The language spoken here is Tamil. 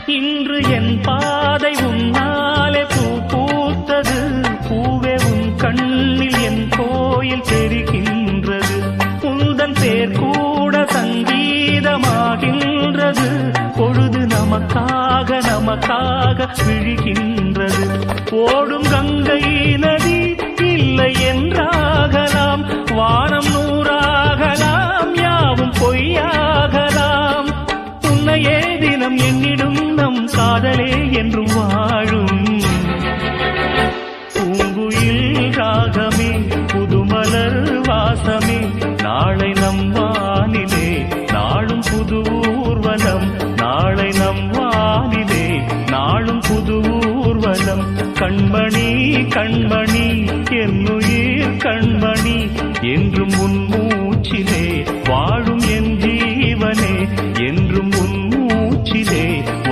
இன்று என் பாதை உன்னாலே பூ பூத்தது. பூவே உன் கண்ணில் என் கோயில் தெரிகின்றது. உந்தன் பேர் கூட சங்கீதமாகின்றது. பொழுது நமக்காக நமக்காக விழுகின்றது. ஓடும் கங்கை நதி இல்லை என்றாகலாம். வானம் நூறாகலாம், யாவும் பொய்யாகலாம். உன்னையே தினம் என்னிடும் நம் காதலே என்றும் வாழும். பூங்குயில் ராகமே, புதுமலர் வாசமே, நாளை நம் வானிலே நாளும் புது ஊர்வலம். நாளை நம் வானிலே நாளும் புது ஊர்வலம். கண்மணி கண்மணி என்னுயிர் கண்மணி, என்றும் உன் மூச்சிலே வாழும் என் ஜீவனே, என்றும் உன் மூச்சிலே